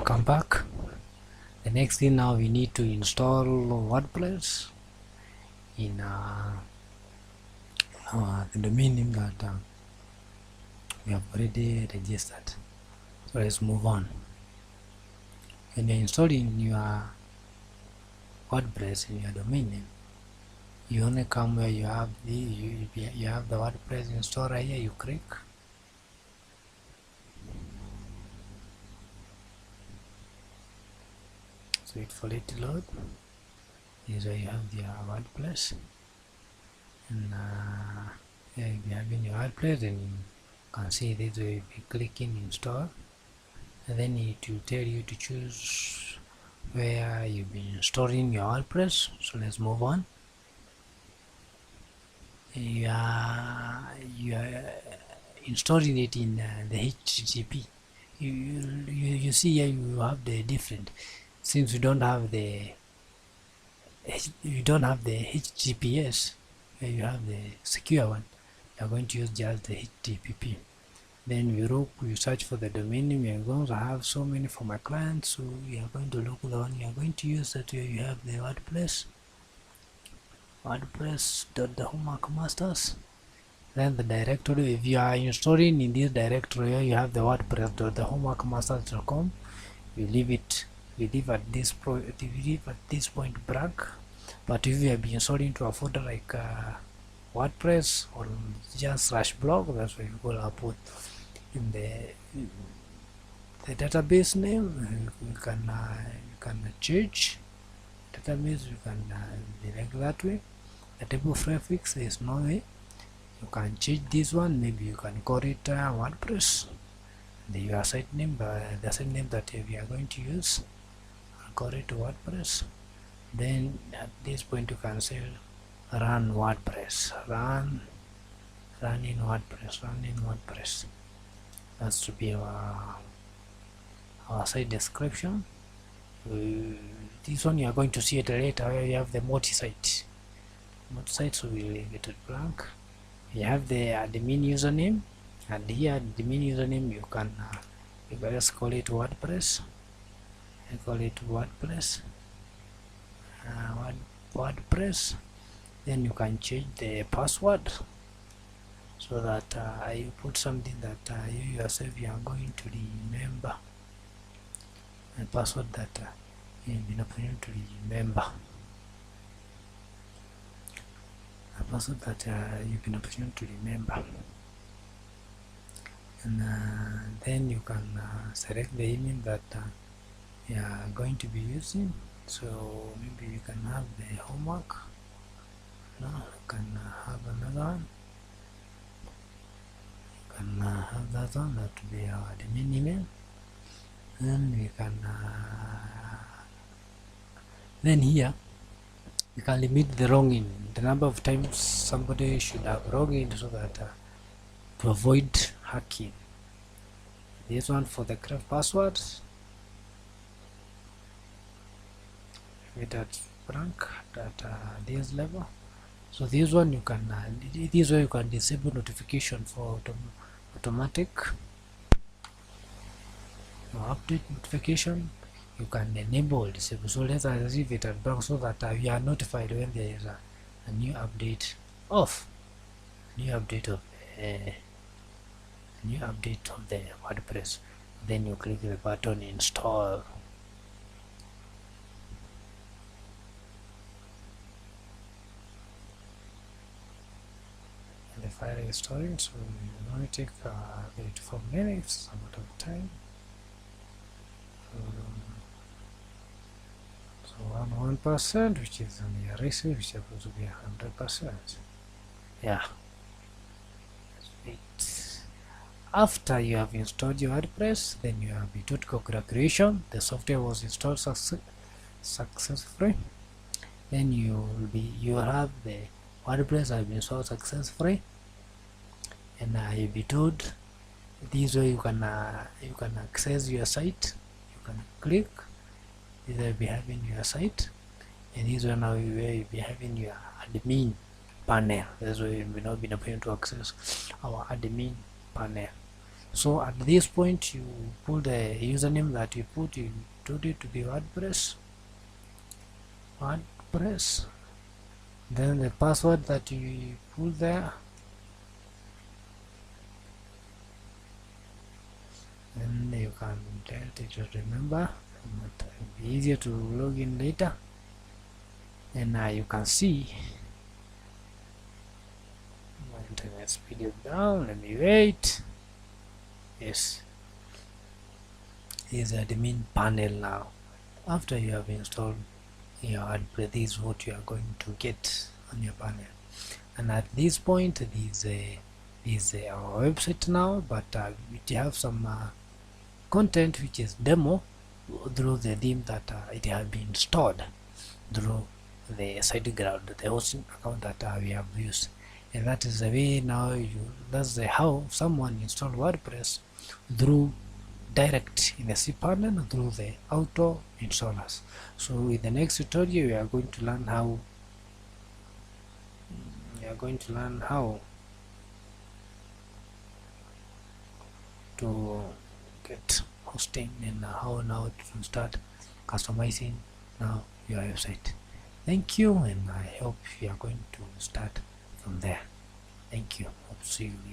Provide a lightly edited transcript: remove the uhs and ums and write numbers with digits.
welcome back. The next thing now, we need to install WordPress in the domain name that we have already registered. So let's move on. When you're installing your WordPress in your domain name, you only come where you have you have the WordPress installer here. You click. Wait for it to load. Here's where you have the WordPress, and here you have in your WordPress, and you can see this way. Be clicking install, and then it will tell you to choose where you've been storing your WordPress. So let's move on. You are installing it in the HTTP. You see here you have the different. Since you don't have the HTTPS, where you have the secure one, you are going to use just the HTTP. Then you search for the domain name. You are going to have so many for my clients, so you are going to look the one you are going to use. That where you have the WordPress.the-homework-masters. Then the directory, if you are installing in this directory, you have the WordPress.the-homework-masters.com. You leave it. We leave at this point blank. But if you have been installing to a folder like WordPress or just /blog, that's where you go put in the database name. You can change database. You can direct that way. The table prefix, there is no way. You can change this one. Maybe you can call it WordPress. Your site name, the site name that we are going to use. Call it to WordPress. Then at this point you can say run WordPress, run in WordPress. That's to be our site description. This one you are going to see it later, where you have the multi-site, so we'll leave it blank. You have the admin username, and here admin username you can just call it WordPress. I call it WordPress. WordPress. Then you can change the password, so that you put something that you yourself you are going to remember. A password that you've been able to remember. A password that you've been able to remember. And then you can select the email that you are going to be using. So maybe you can have the homework. No, you can have another one. You can have that one, that will be our admin email. And we can then here you can limit the login, the number of times somebody should have logged in, so that to avoid hacking. This one for the correct password, at blank at this level. So this one you can this way you can disable notification for automatic update notification. You can enable disable. So let's leave it at blank, so that we are notified when there is a new update of the WordPress. Then you click the button install. The file is storing, so it will only take 34 minutes, a lot of time. So 1%, which is only a ratio, which is supposed to be 100%. Yeah. Wait. After you have installed your WordPress, then you have to congratulations, the software was installed successfully. Then you will have the WordPress has been installed successfully, and you'll be told this way you can access your site. You can click. This will be having your site, and this one now where you'll be having your admin panel. That's why we've not been able to access our admin panel. So at this point you put the username that you put, you told it to be WordPress, then the password that you put there, and you can tell it to remember, but it will be easier to log in later. And you can see my internet speed is down. Let me wait. Yes, here's the admin panel now. After you have installed your WordPress, this is what you are going to get on your panel. And at this point, this is our website now, but we have some content which is demo through the theme that it has been stored through the SiteGround, the hosting account that we have used. And that is the way now that's how someone install WordPress through direct in the cPanel through the auto installers. So in the next tutorial we are going to learn how to get hosting and how now to start customizing now your website. Thank you, and I hope you are going to start from there. Thank you. Hope to see you later.